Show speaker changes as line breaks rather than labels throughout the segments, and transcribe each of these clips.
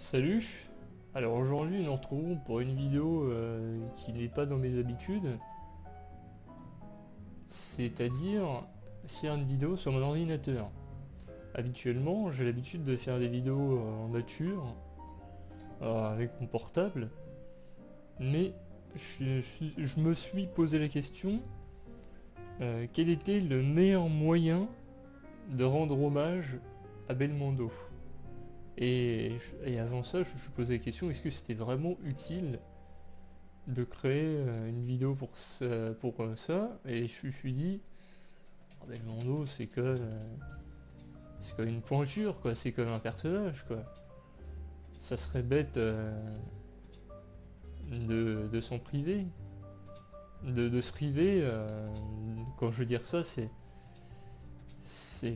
Salut. Alors aujourd'hui nous nous retrouvons pour une vidéo qui n'est pas dans mes habitudes, c'est-à-dire faire une vidéo sur mon ordinateur. Habituellement j'ai l'habitude de faire des vidéos en nature, avec mon portable, mais je me suis posé la question, quel était le meilleur moyen de rendre hommage à Belmondo. Et avant ça, je me suis posé la question, est-ce que c'était vraiment utile de créer une vidéo pour ça. Et je me suis dit, ah, Belmondo, c'est quand même une pointure, quoi. C'est comme un personnage, quoi. Ça serait bête de s'en priver. De se priver, quand je veux dire ça, c'est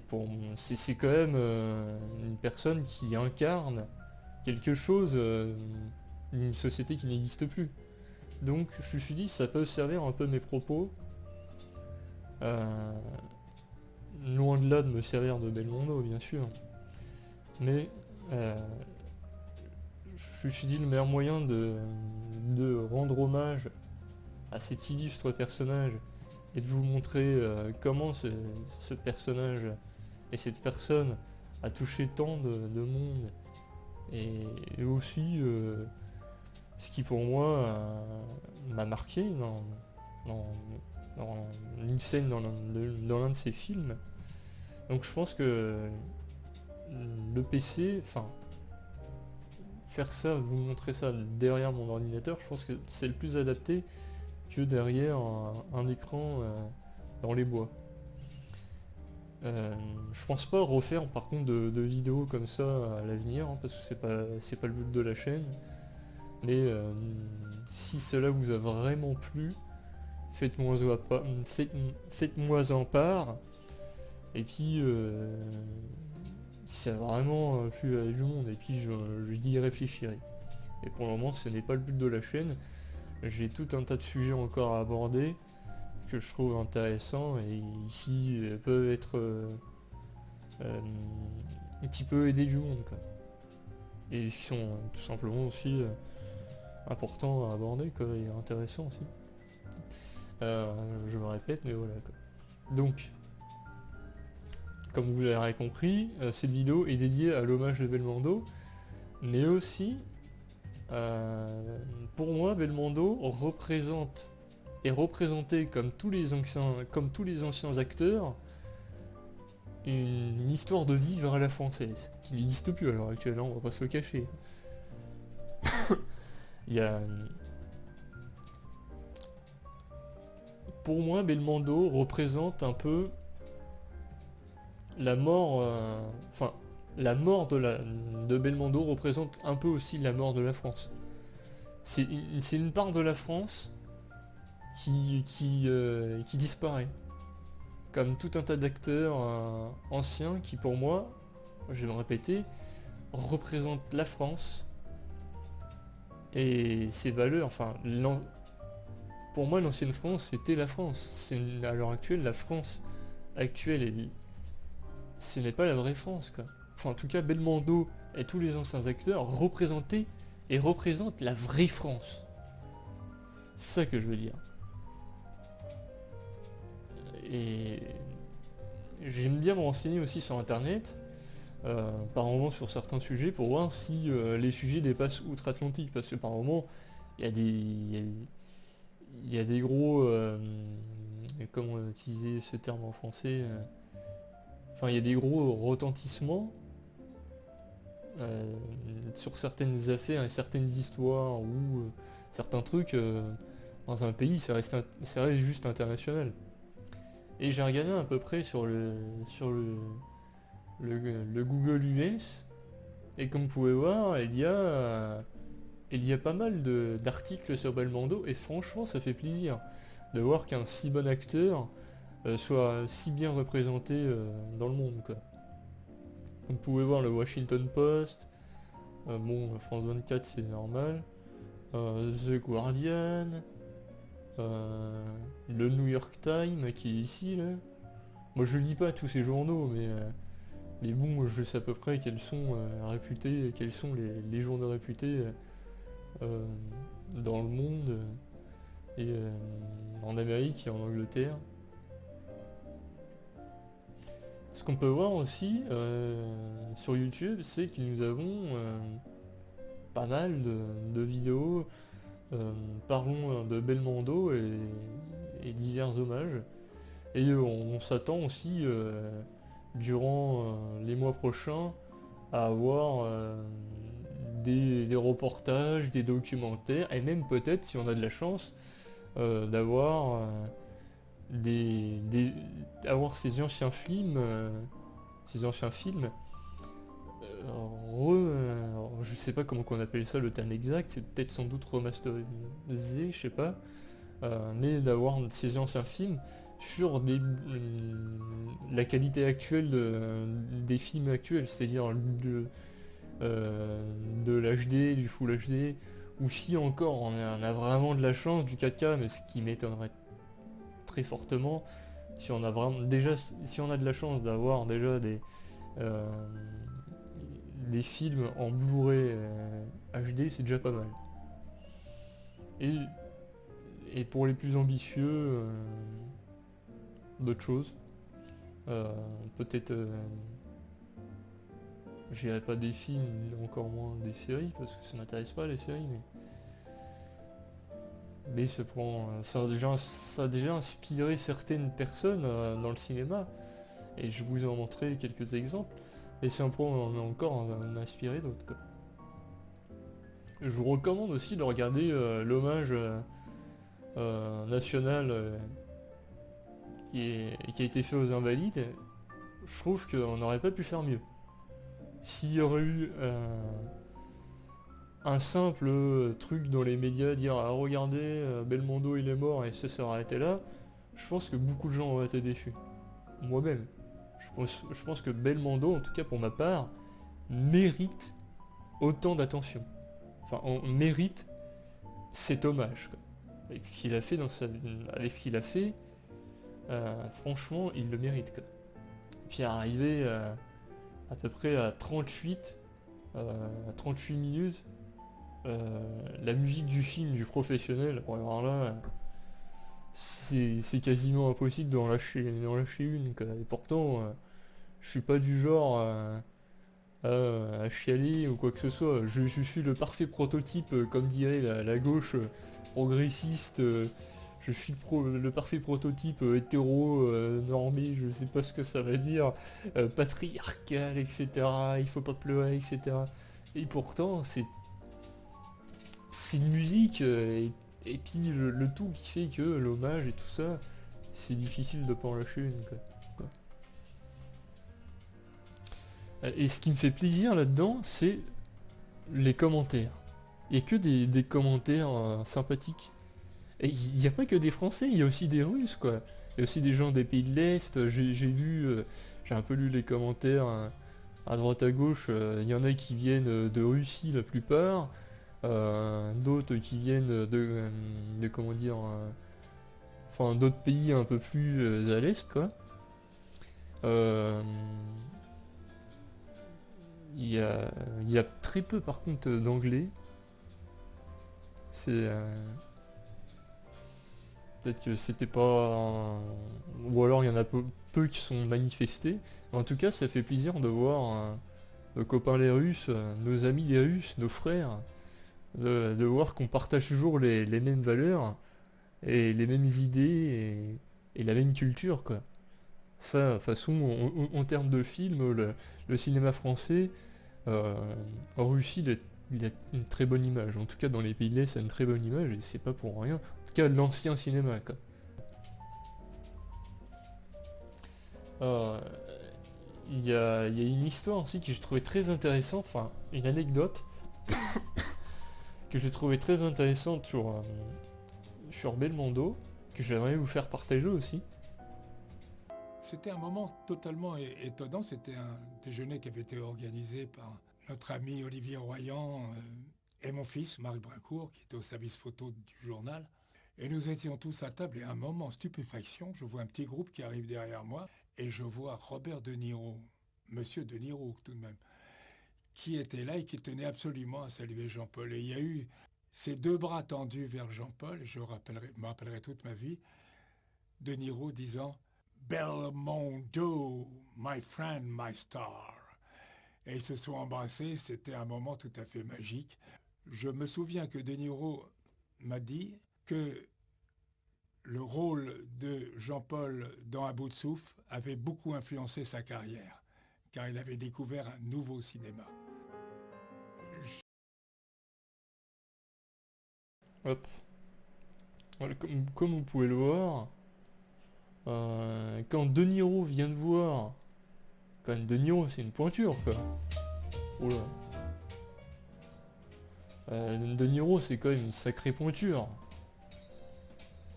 quand même une personne qui incarne quelque chose d'une société qui n'existe plus. Donc je me suis dit ça peut servir un peu mes propos, loin de là de me servir de Belmondo bien sûr, mais je me suis dit le meilleur moyen de rendre hommage à cet illustre personnage et de vous montrer comment ce personnage et cette personne a touché tant de monde, et aussi ce qui pour moi m'a marqué dans- dans une scène dans l'un de ses films. Donc je pense que le PC, enfin faire ça, vous montrer ça derrière mon ordinateur, je pense que c'est le plus adapté que derrière un écran dans les bois. Je pense pas refaire par contre de vidéos comme ça à l'avenir, hein, parce que c'est pas le but de la chaîne. Mais si cela vous a vraiment plu, faites-moi en part. Et puis si ça a vraiment plu à du monde, et puis je y réfléchirai. Et pour le moment ce n'est pas le but de la chaîne. J'ai tout un tas de sujets encore à aborder que je trouve intéressants et ici peuvent être qui peut aider du monde, quoi. Et ils sont tout simplement aussi importants à aborder, quoi, et intéressants aussi. Je me répète, mais voilà, quoi. Donc, comme vous l'avez compris, cette vidéo est dédiée à l'hommage de Belmondo, mais aussi, pour moi, Belmondo est représenté comme tous les anciens acteurs, une histoire de vivre à la française, qui n'existe plus à l'heure actuelle, hein, on va pas se le cacher. Il y a... Pour moi, Belmondo représente un peu la mort... Enfin, la mort de Belmondo représente un peu aussi la mort de la France. C'est une part de la France qui disparaît. Comme tout un tas d'acteurs anciens qui, pour moi, je vais me répéter, représentent la France et ses valeurs. Enfin, pour moi, l'ancienne France, c'était la France. À l'heure actuelle, la France actuelle, ce n'est pas la vraie France, quoi. Enfin, en tout cas, Belmondo et tous les anciens acteurs représentent la vraie France. C'est ça que je veux dire. Et j'aime bien me renseigner aussi sur internet, par moment sur certains sujets, pour voir si les sujets dépassent outre-Atlantique, parce que par moment, il y a des, il y a des gros, comment utiliser ce terme en français, enfin il y a des gros retentissements sur certaines affaires et certaines histoires ou certains trucs dans un pays, ça reste juste international. Et j'ai regardé à peu près sur le Google US, et comme vous pouvez voir, il y a pas mal d'articles sur Belmondo, et franchement ça fait plaisir de voir qu'un si bon acteur soit si bien représenté dans le monde, quoi. Comme vous pouvez voir le Washington Post, bon France 24 c'est normal, The Guardian, le New York Times qui est ici là. Moi je lis pas tous ces journaux, mais Mais bon, je sais à peu près quels sont réputés, quels sont les journaux réputés euh, dans le monde et en Amérique et en Angleterre. Ce qu'on peut voir aussi sur YouTube, c'est que nous avons pas mal de vidéos. Parlons de Belmondo et divers hommages. Et on s'attend aussi, durant les mois prochains, à avoir des reportages, des documentaires, et même peut-être, si on a de la chance, d'avoir avoir ces anciens films, je sais pas comment qu'on appelle ça le terme exact, c'est peut-être sans doute remasterisé, je sais pas, mais d'avoir ces anciens films sur la qualité actuelle des films actuels, c'est-à-dire de l'HD, du Full HD, ou si encore on a vraiment de la chance du 4K, mais ce qui m'étonnerait très fortement, si on a vraiment déjà si on a de la chance d'avoir déjà euh, des films en Blu-ray HD, c'est déjà pas mal. Et, et pour les plus ambitieux, d'autres choses. Peut-être, j'irai pas des films, encore moins des séries, parce que ça m'intéresse pas les séries, mais ça a déjà inspiré certaines personnes dans le cinéma, et je vous ai en montré quelques exemples, et c'est un point où on a encore en a inspiré d'autres, quoi. Je vous recommande aussi de regarder l'hommage national qui a été fait aux Invalides. Je trouve qu'on n'aurait pas pu faire mieux. S'il y aurait eu un simple truc dans les médias, dire ah regardez, Belmondo il est mort et ça s'est arrêté là, je pense que beaucoup de gens auraient été déçus. Moi-même. Je pense que Belmondo, en tout cas pour ma part, mérite autant d'attention. Enfin, on mérite cet hommage, quoi. Avec ce qu'il a fait avec ce qu'il a fait, franchement, il le mérite, quoi. Et puis arrivé à peu près à 38 minutes, la musique du film du professionnel, bon, alors là, c'est quasiment impossible d'en lâcher une, quoi. Et pourtant, je suis pas du genre à chialer ou quoi que ce soit. Je suis le parfait prototype, comme dirait la gauche progressiste. Je suis le parfait prototype hétéro, normé, je sais pas ce que ça va dire, patriarcal, etc. Il faut pas pleurer, etc. Et pourtant, c'est une musique, et puis le tout qui fait que l'hommage et tout ça, c'est difficile de pas en lâcher une, quoi. Et ce qui me fait plaisir là-dedans, c'est les commentaires. Il n'y a que des commentaires sympathiques. Et il n'y a pas que des Français, il y a aussi des Russes, quoi. Il y a aussi des gens des pays de l'Est. J'ai vu, j'ai un peu lu les commentaires à droite à gauche. Il y en a qui viennent de Russie la plupart. D'autres qui viennent de comment dire, enfin d'autres pays un peu plus à l'Est, quoi. Euh, Il y a, il y a très peu par contre d'anglais. C'est peut-être que c'était pas ou alors il y en a peu qui sont manifestés. En tout cas, ça fait plaisir de voir nos copains les Russes, nos amis les Russes, nos frères, de voir qu'on partage toujours les mêmes valeurs et les mêmes idées et la même culture, quoi. Ça, de toute façon, en termes de film, le cinéma français, Euh, en Russie, il a une très bonne image. En tout cas, dans les pays de l'Est, ça a une très bonne image et c'est pas pour rien. En tout cas, l'ancien cinéma, quoi. Euh, il y a une histoire aussi que j'ai trouvé très intéressante, enfin, une anecdote que j'ai trouvé très intéressante sur Belmondo, que j'aimerais vous faire partager aussi.
C'était un moment totalement étonnant. C'était un déjeuner qui avait été organisé par notre ami Olivier Royan et mon fils, Marc Brincourt, qui était au service photo du journal. Et nous étions tous à table et à un moment, stupéfaction, je vois un petit groupe qui arrive derrière moi et je vois Robert De Niro Monsieur De Niro tout de même, qui était là et qui tenait absolument à saluer Jean-Paul. Et il y a eu ces deux bras tendus vers Jean-Paul, me rappellerai toute ma vie, De Niro disant Belmondo, my friend, my star. Et ils se sont embrassés, c'était un moment tout à fait magique. Je me souviens que De Niro m'a dit que le rôle de Jean-Paul dans À bout de souffle avait beaucoup influencé sa carrière, car il avait découvert un nouveau cinéma.
Hop. Voilà, comme vous pouvez le voir, quand De Niro vient de voir, quand même De Niro c'est une pointure quoi. Oula. De Niro c'est quand même une sacrée pointure.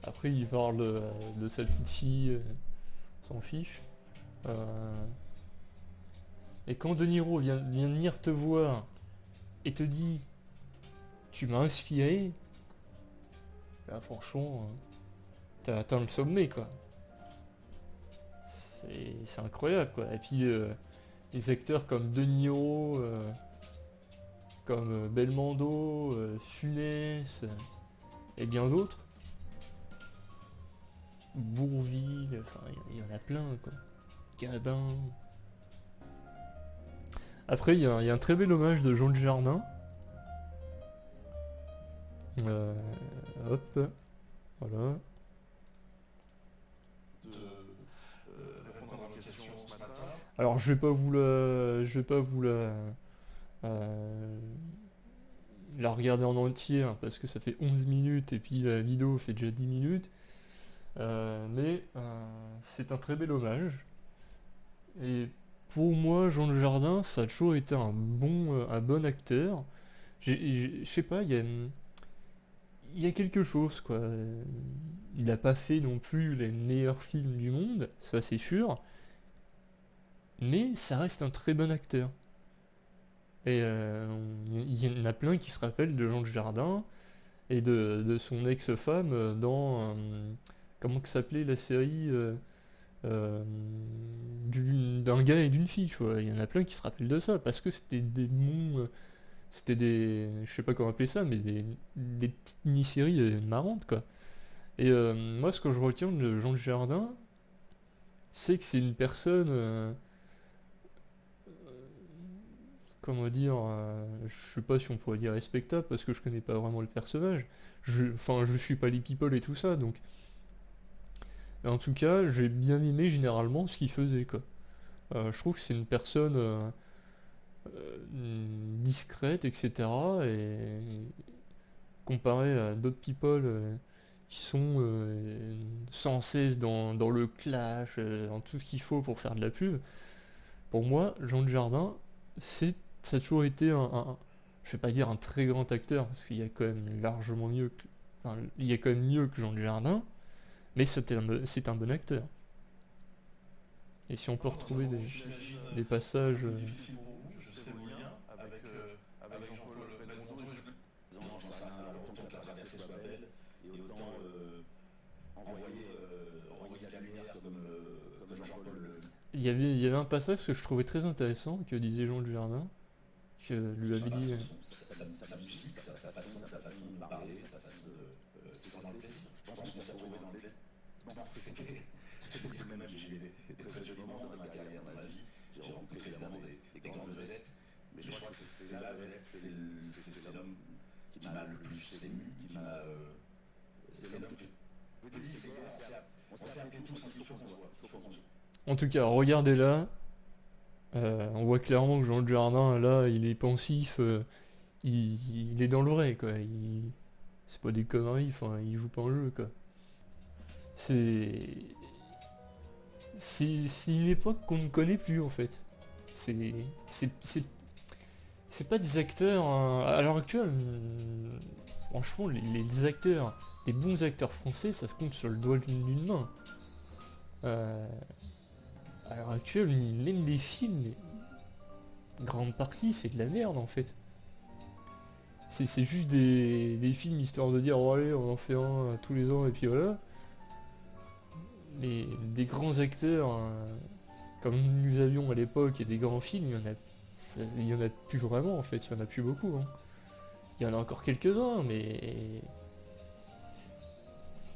Après il parle de sa petite fille, on s'en fiche. Et quand De Niro vient venir te voir et te dit tu m'as inspiré, là franchement t'as atteint le sommet quoi. C'est incroyable quoi. Et puis les acteurs comme De Niro, comme Belmondo, Funès et bien d'autres, Bourvil, enfin il y en a plein quoi. Gabin. Après il y a un très bel hommage de Jean Dujardin. Hop, voilà.
Répondre à vos questions ce matin.
Alors je vais pas vous la regarder en entier hein, parce que ça fait 11 minutes et puis la vidéo fait déjà 10 minutes. Mais c'est un très bel hommage. Et pour moi, Jean Dujardin, ça a toujours été un bon acteur. Je sais pas, il y a quelque chose quoi. Il n'a pas fait non plus les meilleurs films du monde, ça c'est sûr. Mais ça reste un très bon acteur. Et il y en a plein qui se rappellent de Jean Dujardin et de son ex-femme dans comment que s'appelait la série d'un gars et d'une fille, tu vois. Il y en a plein qui se rappellent de ça parce que c'était des bons, c'était des, je sais pas comment appeler ça, mais des petites mini-séries marrantes quoi. Et moi, ce que je retiens de Jean Dujardin, c'est que c'est une personne comment dire, je sais pas si on pourrait dire respectable parce que je connais pas vraiment le personnage. Enfin, je suis pas les people et tout ça, donc. Mais en tout cas, j'ai bien aimé généralement ce qu'il faisait, quoi. Je trouve que c'est une personne discrète, etc. Et comparé à d'autres people qui sont sans cesse dans le clash, dans tout ce qu'il faut pour faire de la pub, pour moi, Jean Dujardin, ça a toujours été je vais pas dire un très grand acteur, parce qu'il y a quand même largement mieux que, enfin, il y a quand même mieux que Jean Dujardin, mais c'est un bon acteur. Et si on peut retrouver des passages...
Difficile pour vous, je sais le lien avec Jean-Paul Belmondo.
J'en sais rien, alors autant que la traversée soit belle, et autant envoyer de la lumière comme Jean-Paul le...
Il y avait un passage que je trouvais très intéressant, que disait Jean Dujardin, que lui avait dit...
Sa musique, sa façon de parler, sa façon de... c'est dans le plaisir. Je pense qu'on s'est retrouvé dans le plaisir. Bon, c'était même, j'ai eu des très jolis moments dans ma carrière, dans ma vie. J'ai rencontré évidemment des grandes vedettes, mais je crois que c'est la vedette, c'est l'homme qui m'a le plus ému, c'est l'homme que je vous dis, on s'est appelé tous, il faut qu'on se voit, il faut qu'on se voit.
En tout cas, regardez là, on voit clairement que Jean Dujardin, là, il est pensif, il est dans le vrai, quoi. C'est pas des conneries, enfin, il joue pas un jeu, quoi. C'est une époque qu'on ne connaît plus, en fait. C'est pas des acteurs... à l'heure actuelle, franchement, les acteurs, les bons acteurs français, ça se compte sur le doigt d'une main. À l'heure actuelle, même les films, grande partie, c'est de la merde en fait. C'est juste des films histoire de dire oh allez, on en fait un tous les ans et puis voilà. Mais des grands acteurs comme nous avions à l'époque des grands films, il y en a plus vraiment en fait, il y en a plus beaucoup. Hein. Il y en a encore quelques-uns, mais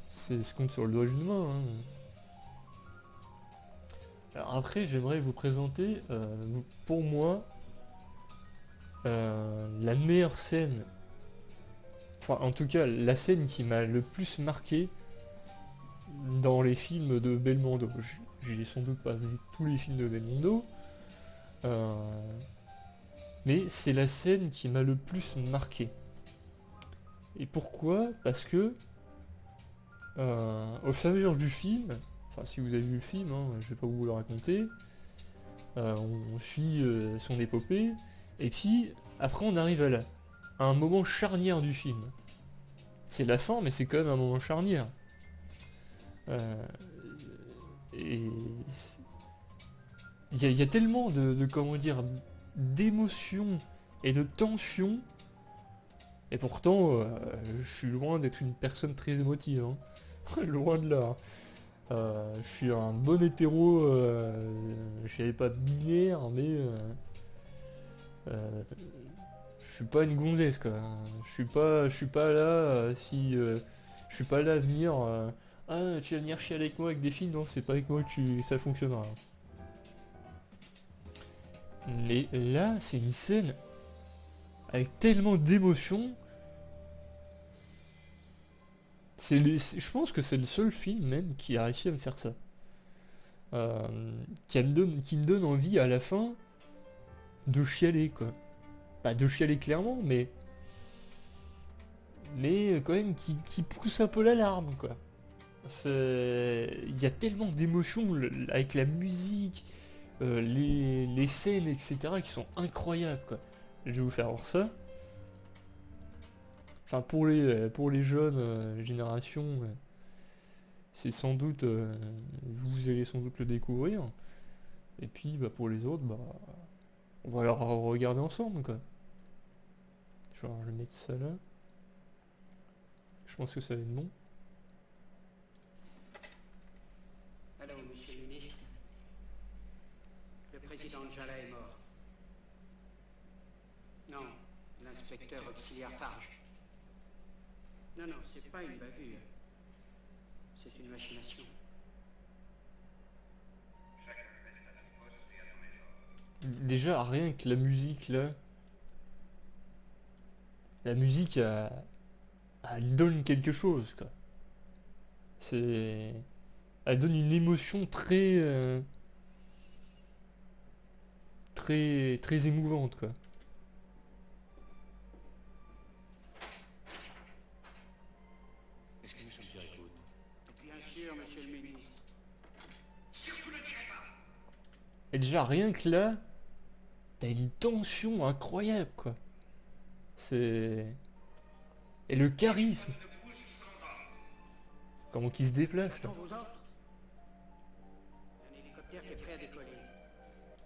c'est se compte sur le doigt d'une main. Hein. Alors après, j'aimerais vous présenter, pour moi, la meilleure scène, enfin en tout cas la scène qui m'a le plus marqué dans les films de Belmondo. J'ai sans doute pas vu tous les films de Belmondo, mais c'est la scène qui m'a le plus marqué. Et pourquoi? Parce que au fur et à mesure du film, enfin si vous avez vu le film, hein, je vais pas vous le raconter, on suit son épopée, et puis après on arrive à un moment charnière du film. C'est la fin, mais c'est quand même un moment charnière. Et il y a tellement de comment dire, d'émotions et de tensions, et pourtant je suis loin d'être une personne très émotive, hein. Loin de là. Je suis un bon hétéro, je savais pas binaire, mais je suis pas une gonzesse quoi. Je suis pas là si je suis pas là à venir. Ah, tu vas venir chier avec moi avec des filles? Non, c'est pas avec moi que ça fonctionnera. Mais là, c'est une scène avec tellement d'émotions. Je pense que c'est le seul film même qui a réussi à me faire ça. Qui me donne envie à la fin de chialer quoi. Pas de chialer clairement, mais quand même qui pousse un peu l'alarme quoi. Il y a tellement d'émotions avec la musique, les scènes, etc. qui sont incroyables quoi. Je vais vous faire voir ça. Enfin pour les jeunes générations, c'est sans doute, vous allez sans doute le découvrir. Et puis bah, pour les autres, bah, on va leur regarder ensemble quoi. Je vais mettre ça là. Je pense que ça va être bon.
Allô, monsieur le ministre. Le président Njala est mort. Non, l'inspecteur auxiliaire Farge. Non, c'est pas une bavure. C'est une machination.
Déjà, rien que la musique là. La musique, elle donne quelque chose quoi. Elle donne une émotion très très émouvante quoi.
Est-ce que nous sommes sur écoute? Bien sûr, monsieur le ministre.
Et déjà rien que là, t'as une tension incroyable quoi. Et le charisme. Comment qu'il se déplace là.
Vos ordres? Un hélicoptère qui est prêt à décoller.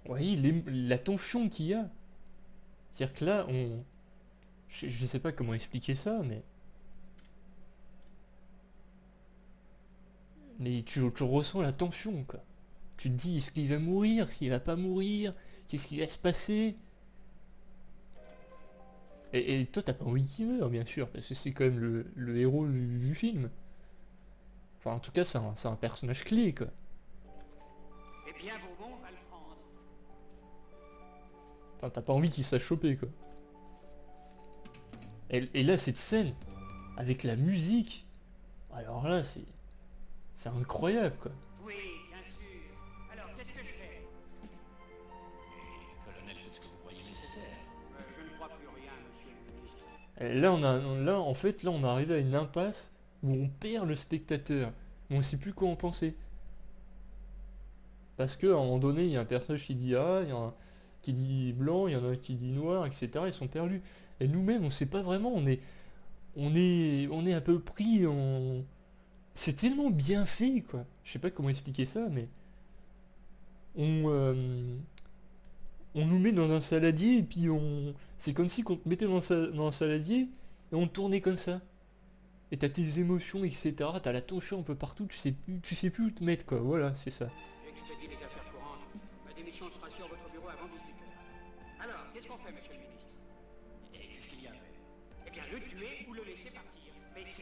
Vous voyez la tension qu'il y a. C'est-à-dire que là, je sais pas comment expliquer ça, mais tu ressens la tension quoi. Tu te dis, est-ce qu'il va mourir, est-ce qu'il va pas mourir, qu'est-ce qui va se passer? Et toi t'as pas envie qu'il meure bien sûr, parce que c'est quand même le héros du film. Enfin en tout cas c'est un personnage clé quoi.
Eh bien, Bourbon va le prendre.
Enfin, t'as pas envie qu'il se fasse choper quoi. Et là cette scène, avec la musique, alors là c'est incroyable quoi.
Oui, bien sûr. Alors, qu'est-ce que je fais?
Colonel, faites ce que vous croyez nécessaire.
Je ne crois plus rien, monsieur le ministre.
Et là en fait là on est arrivé à une impasse où on perd le spectateur. On sait plus quoi en penser. Parce qu'à un moment donné, il y a un personnage qui dit A, il y en a un qui dit blanc, il y en a un qui dit noir, etc. Ils sont perdus. Et nous-mêmes, on sait pas vraiment, on est un peu pris en... C'est tellement bien fait, quoi. Je sais pas comment expliquer ça, mais... On nous met dans un saladier, et puis c'est comme si on te mettait dans un saladier, et on tournait comme ça. Et t'as tes émotions, etc. T'as la tension un peu partout, tu sais plus où te mettre, quoi. Voilà, c'est ça.
J'expédie les affaires courantes.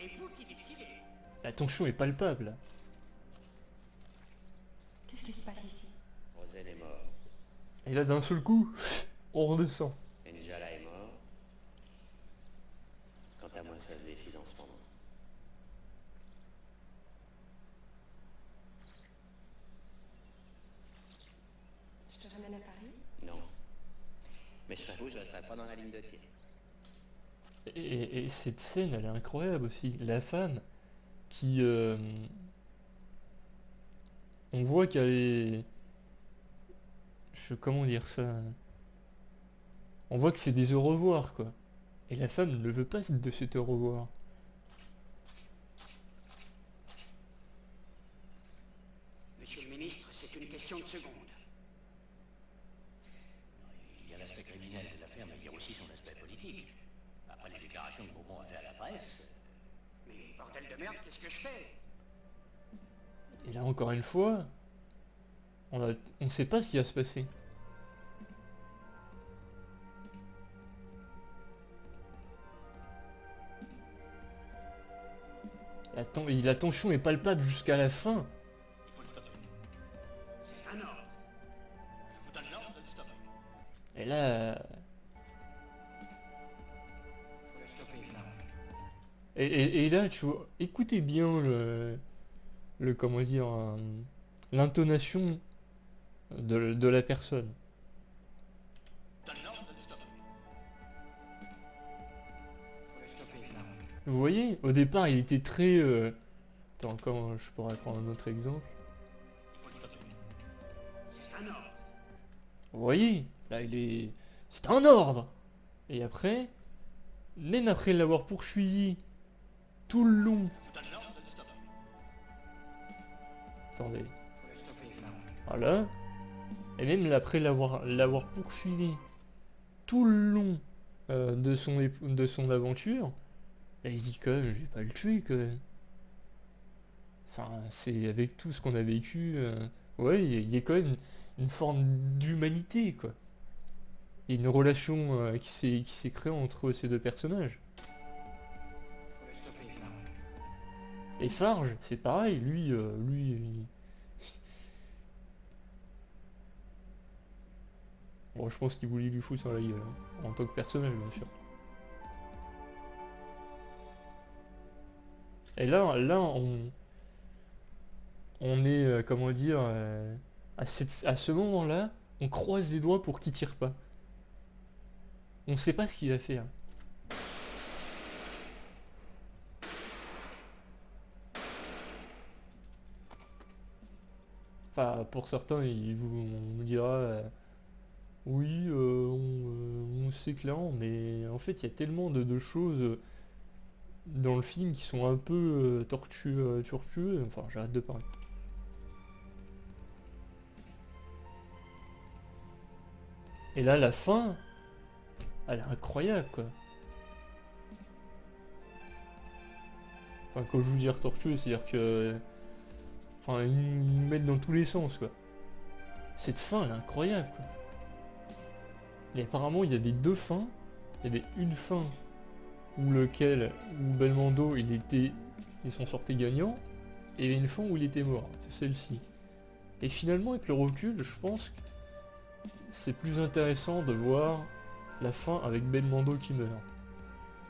c'est vous qui décidez.
La tension est palpable, là.
Qu'est-ce qui se passe ici?
Rosen est mort.
Et là, d'un seul coup, on redescend.
Njala est mort. Quant à moi, ça se décide en ce moment.
Je te ramène à Paris?
Non. Mais je serais fou, je resterai pas dans la ligne de tir.
Et cette scène, elle est incroyable aussi. La femme qui... on voit qu'elle est... comment dire ça? On voit que c'est des au revoir, quoi. Et la femme ne veut pas de cet au revoir.
Monsieur le ministre, c'est une question de seconde.
Il y a l'aspect criminel de l'affaire, mais il y a aussi son aspect politique. Après les déclarations que Bourbon a fait à la presse,
Mais bordel de merde, qu'est-ce que je fais?
Et là, encore une fois, on ne sait pas ce qui va se passer. La tension est palpable jusqu'à la fin.
il faut le stopper.
C'est un ordre.
Je vous donne l'ordre de le stopper.
Et là...
Faut le stopper, Farge.
Et là, tu vois, écoutez bien comment dire, l'intonation de la personne.
Je donne l'ordre de le stopper.
Faut le stopper, Farge.
Vous voyez, au départ, il était très... Attends, comment je pourrais prendre un autre exemple?
Il faut le stopper.
C'est un ordre.
Vous voyez, là, c'est un ordre. Et après, même après l'avoir poursuivi tout le long...
Je vous donne l'ordre de le stopper.
Attendez,
Faut le stopper, Farge.
voilà. Et même après l'avoir poursuivi tout le long de son aventure, là, il se dit quand même, je vais pas le tuer quand même. Enfin, c'est avec tout ce qu'on a vécu, ouais, il y a quand même une forme d'humanité, quoi. Il y a une relation qui s'est créée entre ces deux personnages.
Faut le stopper, Farge.
Et Farge, c'est pareil, lui, bon, je pense qu'il voulait lui foutre sur la gueule, hein, en tant que personnage, bien sûr. Et là, on est, comment dire, à ce moment-là, on croise les doigts pour qu'il tire pas. On sait pas ce qu'il va faire. Enfin, pour certains, on me dira, oui, on sait clairement, mais en fait, il y a tellement de choses dans le film qui sont un peu tortueuses. Enfin, j'arrête de parler. Et là, la fin, elle est incroyable, quoi. Enfin, quand je vous dis tortueux, c'est-à-dire que... Enfin, ils nous mettent dans tous les sens, quoi. Cette fin, elle est incroyable, quoi. Et apparemment, il y avait deux fins. Il y avait une fin où Belmondo, il s'en sortait gagnant, et il y avait une fin où il était mort. C'est celle-ci. Et finalement, avec le recul, je pense que c'est plus intéressant de voir la fin avec Belmondo qui meurt.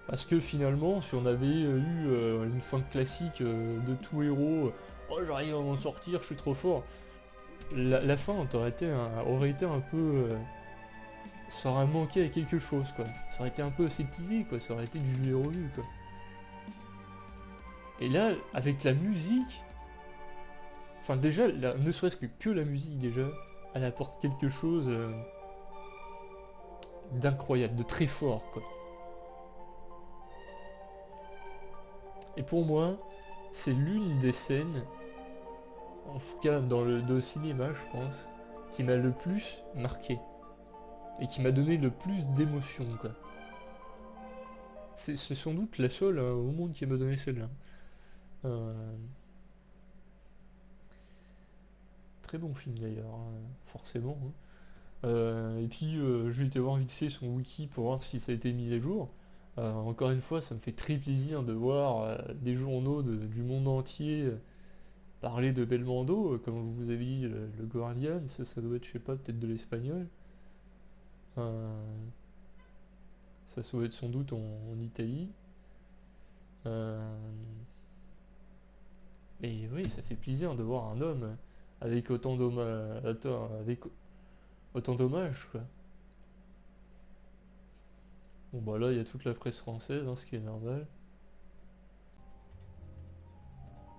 Parce que finalement, si on avait eu une fin classique de tout héros, oh j'arrive à m'en sortir, je suis trop fort, la fin aurait été un peu... ça aurait manqué à quelque chose, quoi. Ça aurait été un peu aseptisé, quoi. Ça aurait été du héros vu, quoi. Et là, avec la musique... Enfin déjà, ne serait-ce que la musique, déjà, elle apporte quelque chose d'incroyable, de très fort, quoi. Et pour moi, c'est l'une des scènes, en tout cas dans le cinéma, je pense, qui m'a le plus marqué. Et qui m'a donné le plus d'émotion, quoi. C'est sans doute la seule au monde qui m'a donné celle-là. Très bon film d'ailleurs, hein, forcément. Hein. Et puis j'ai été voir vite fait son wiki pour voir si ça a été mis à jour. Encore une fois, ça me fait très plaisir de voir des journaux du monde entier parler de Belmondo, comme je vous avais dit, le Guardian, ça doit être, je sais pas, peut-être de l'espagnol. Ça doit être sans doute en Italie. Mais oui, ça fait plaisir de voir un homme avec autant d'hommages, quoi. Bon bah là, il y a toute la presse française, ce qui est normal.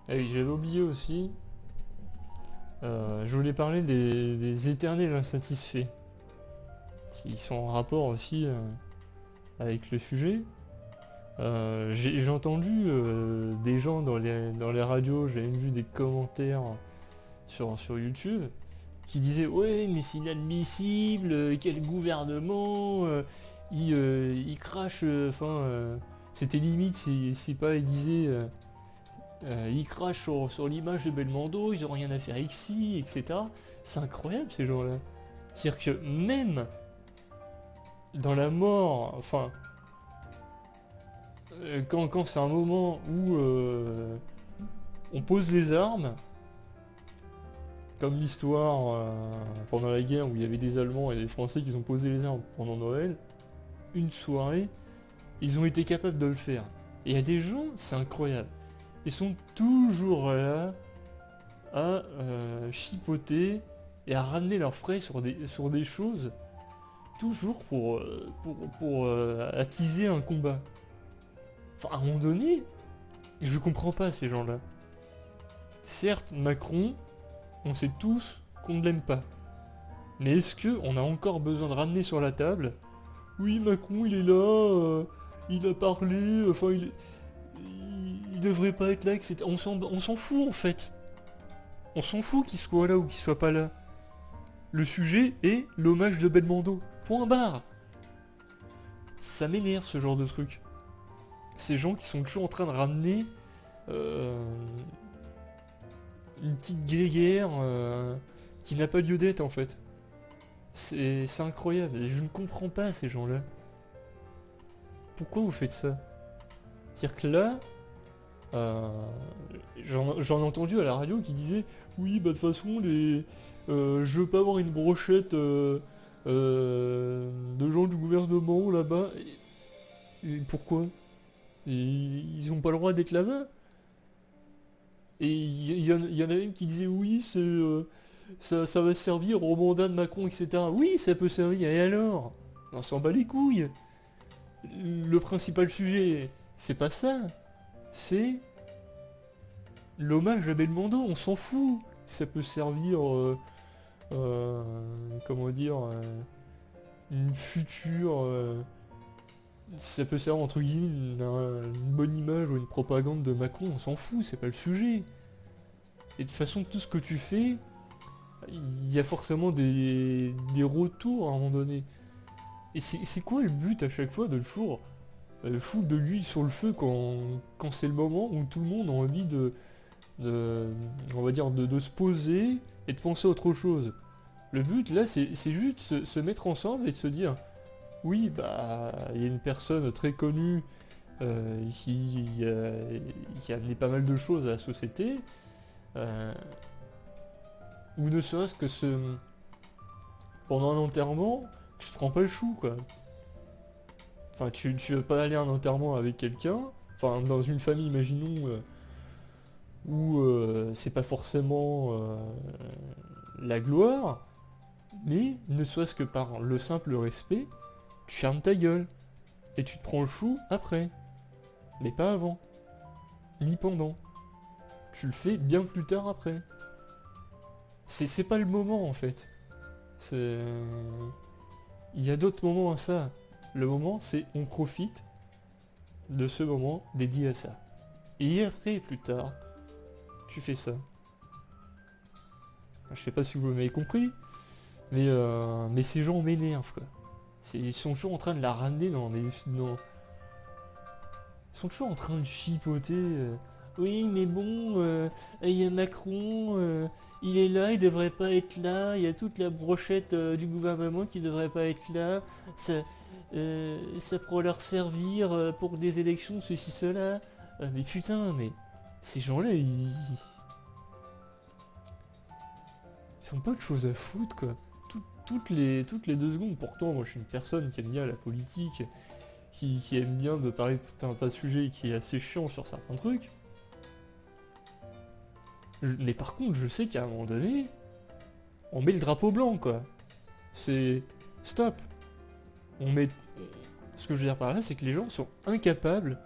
Ah oui, j'avais oublié aussi. Je voulais parler des éternels insatisfaits. Qui sont en rapport aussi avec le sujet. J'ai entendu des gens dans les radios, j'avais vu des commentaires sur YouTube qui disaient ouais mais c'est inadmissible, quel gouvernement, il crache, c'était limite si pas il disait il crache sur l'image de Belmondo, ils ont rien à faire ici, etc. C'est incroyable ces gens-là. C'est-à-dire que même dans la mort, quand c'est un moment où on pose les armes, comme l'histoire pendant la guerre où il y avait des Allemands et des Français qui ont posé les armes pendant Noël, une soirée, ils ont été capables de le faire. Et il y a des gens, c'est incroyable, ils sont toujours là à chipoter et à ramener leurs frais sur des choses, toujours pour attiser un combat. Enfin, à un moment donné, je comprends pas ces gens-là. Certes, Macron, on sait tous qu'on ne l'aime pas. Mais est-ce qu'on a encore besoin de ramener sur la table? Oui, Macron, il est là, il a parlé, il devrait pas être là, etc. On s'en fout, en fait. On s'en fout qu'il soit là ou qu'il soit pas là. Le sujet est l'hommage de Belmondo. Point barre. Ça m'énerve, ce genre de truc. Ces gens qui sont toujours en train de ramener une petite guéguerre qui n'a pas lieu d'être en fait. C'est incroyable, je ne comprends pas ces gens-là. Pourquoi vous faites ça? C'est-à-dire que là, j'en ai entendu à la radio qui disait oui bah de toute façon je veux pas avoir une brochette de gens du gouvernement là-bas. Et pourquoi? Ils ont pas le droit d'être là-bas. Et il y en a même qui disaient oui, ça va servir au mandat de Macron, etc. Oui, ça peut servir, et alors? On s'en bat les couilles. Le principal sujet, c'est pas ça. C'est l'hommage à Belmondo, on s'en fout. Ça peut servir, comment dire, une future... ça peut servir entre guillemets une bonne image ou une propagande de Macron, on s'en fout, c'est pas le sujet. Et de toute façon, tout ce que tu fais, il y a forcément des retours à un moment donné. Et c'est quoi le but à chaque fois de toujours foutre de l'huile sur le feu quand c'est le moment où tout le monde a envie on va dire de se poser et de penser à autre chose. Le but là, c'est juste se mettre ensemble et de se dire oui, bah, il y a une personne très connue qui a amené pas mal de choses à la société, ou ne serait-ce que pendant un enterrement, tu te prends pas le chou, quoi. Enfin, tu veux pas aller à un enterrement avec quelqu'un, enfin, dans une famille, imaginons, où c'est pas forcément la gloire, mais ne serait-ce que par le simple respect, tu fermes ta gueule, et tu te prends le chou après. Mais pas avant. Ni pendant. Tu le fais bien plus tard après. C'est pas le moment en fait. Il y a d'autres moments à ça. Le moment, c'est on profite de ce moment dédié à ça. Et après, plus tard, tu fais ça. Je sais pas si vous m'avez compris, mais ces gens m'énervent, quoi. Ils sont toujours en train de la ramener Ils sont toujours en train de chipoter. Oui, mais bon, il y a Macron, il est là, il devrait pas être là. Il y a toute la brochette du gouvernement qui devrait pas être là. ça pourrait leur servir pour des élections, ceci, cela. Mais putain, mais ces gens-là, ils ont pas de choses à foutre, quoi. Toutes les 2 secondes, pourtant, moi je suis une personne qui aime bien la politique, qui aime bien de parler de tout un tas de sujets et qui est assez chiant sur certains trucs. Mais par contre, je sais qu'à un moment donné, on met le drapeau blanc, quoi. C'est... Stop. Ce que je veux dire par là, c'est que les gens sont incapables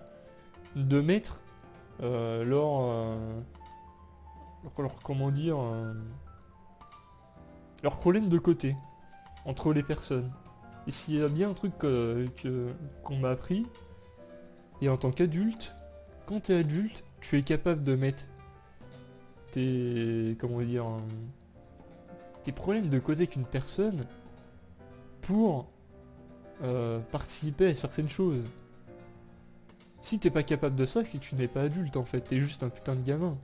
de mettre leur comment dire... leur problème de côté, entre les personnes. Et s'il y a bien un truc qu'on m'a appris, et en tant qu'adulte, quand t'es adulte, tu es capable de mettre tes problèmes de côté qu'une personne pour participer à certaines choses. Si t'es pas capable de ça, c'est que tu n'es pas adulte en fait, t'es juste un putain de gamin.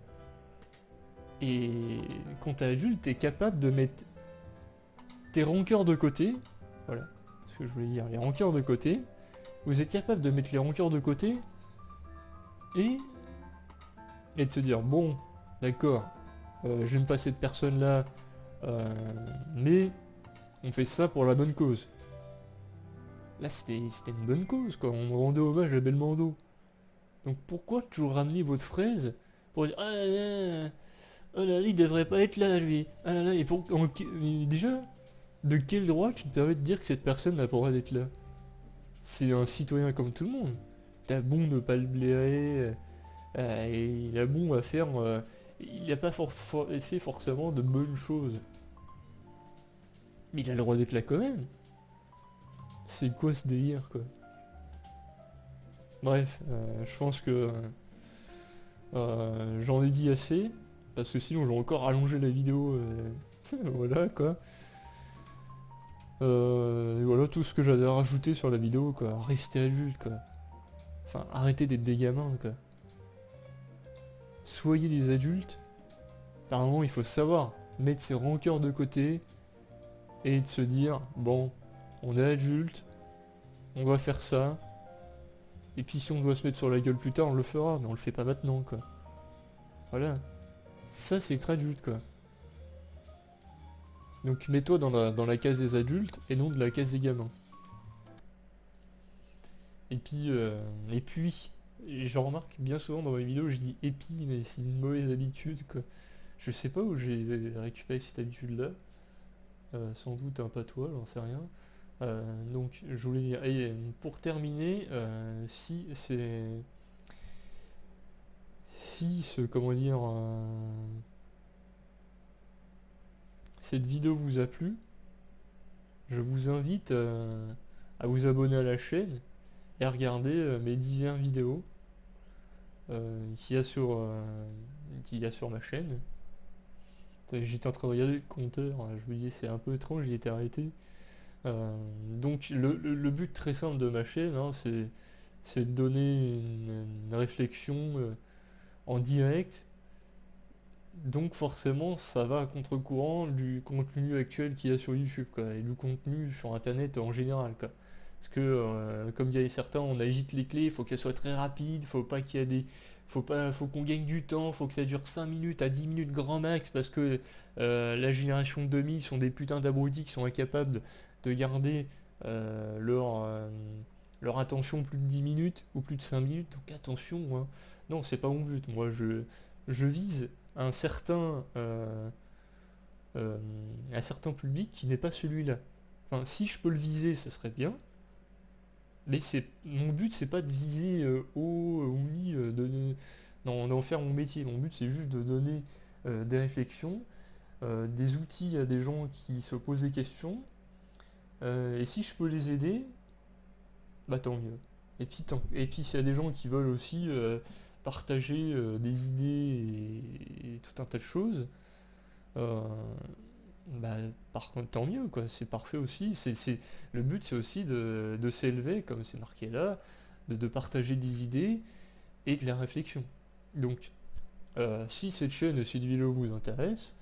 Et quand t'es adulte, t'es capable de mettre tes rancœurs de côté, voilà ce que je voulais dire, les rancœurs de côté, vous êtes capable de mettre les rancœurs de côté et de se dire bon, d'accord, j'aime pas cette personne là, mais on fait ça pour la bonne cause. Là c'était une bonne cause quoi, on rendait hommage à Belmondo. Donc pourquoi toujours ramener votre fraise pour dire ah là là, oh là là, il devrait pas être là lui, ah là là, et déjà, de quel droit tu te permets de dire que cette personne n'a pas le droit d'être là? C'est un citoyen comme tout le monde. T'as bon de pas le blairer, et il a bon à faire... il n'a pas fait forcément de bonnes choses. Mais il a le droit d'être là quand même. C'est quoi ce délire, quoi? Bref, je pense que j'en ai dit assez, parce que sinon j'ai encore rallongé la vidéo, voilà quoi. Et voilà tout ce que j'avais à rajouter sur la vidéo, quoi. Restez adulte, quoi. Enfin, arrêtez d'être des gamins, quoi. Soyez des adultes. Par moment, il faut savoir mettre ses rancœurs de côté et de se dire, bon, on est adulte, on va faire ça. Et puis si on doit se mettre sur la gueule plus tard, on le fera, mais on le fait pas maintenant, quoi. Voilà. Ça, c'est être adulte, quoi. Donc mets-toi dans la case des adultes et non de la case des gamins. Et puis j'en remarque bien souvent dans mes vidéos, je dis et puis, mais c'est une mauvaise habitude, quoi. Je sais pas où j'ai récupéré cette habitude-là. Sans doute un patois, j'en sais rien. Donc je voulais dire, et pour terminer, comment dire, cette vidéo vous a plu, je vous invite à vous abonner à la chaîne et à regarder mes diverses vidéos qu'il y a sur ma chaîne. J'étais en train de regarder le compteur, je me disais c'est un peu étrange, il était arrêté. Donc le but très simple de ma chaîne, hein, c'est de donner une réflexion en direct. Donc forcément ça va à contre-courant du contenu actuel qu'il y a sur YouTube, quoi, et du contenu sur internet en général, quoi. Parce que comme disaient certains, on agite les clés, il faut qu'elles soient très rapides, faut pas qu'il y ait faut qu'on gagne du temps, faut que ça dure 5 minutes à 10 minutes grand max, parce que la génération de 2000 sont des putains d'abrutis qui sont incapables de garder leur attention plus de 10 minutes ou plus de 5 minutes, donc attention, hein. Non, c'est pas mon but, moi je vise un certain public qui n'est pas celui-là. Enfin, si je peux le viser, ce serait bien. Mais mon but, c'est pas de viser haut ou mi, d'en faire mon métier. Mon but, c'est juste de donner des réflexions, des outils à des gens qui se posent des questions. Et si je peux les aider, bah tant mieux. Et puis s'il y a des gens qui veulent aussi partager des idées et tout un tas de choses, bah par contre tant mieux, quoi, c'est parfait aussi. Le but c'est aussi de s'élever, comme c'est marqué là, de partager des idées et de la réflexion. Donc si cette chaîne et cette vidéo vous intéresse,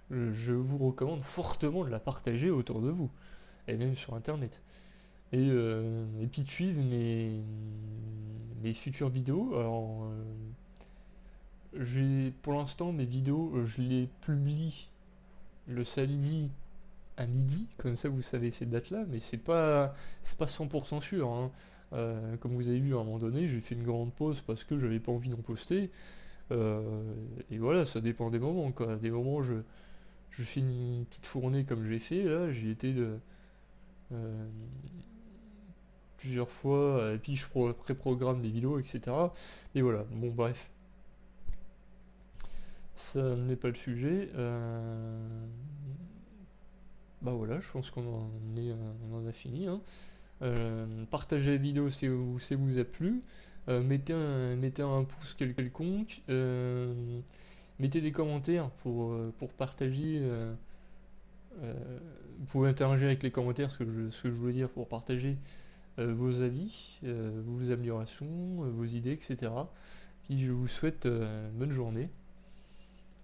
je vous recommande fortement de la partager autour de vous, et même sur internet. et puis de suivre mes futures vidéos. Alors, pour l'instant, mes vidéos, je les publie le samedi à midi, comme ça vous savez ces dates-là, mais c'est pas 100% sûr, hein. Comme vous avez vu à un moment donné, j'ai fait une grande pause parce que j'avais pas envie d'en poster. Et voilà, ça dépend des moments, quoi. Des moments je fais une petite fournée comme j'ai fait, là, j'y étais euh, plusieurs fois, et puis je pré-programme des vidéos, etc. Et voilà, bon bref. Ça n'est pas le sujet. Bah voilà, je pense on en a fini, hein. Partagez la vidéo si ça vous a plu. Mettez un pouce quelconque. Mettez des commentaires pour partager. Vous pouvez interagir avec les commentaires, ce que je voulais dire, pour partager vos avis, vos améliorations, vos idées, etc. Puis je vous souhaite bonne journée.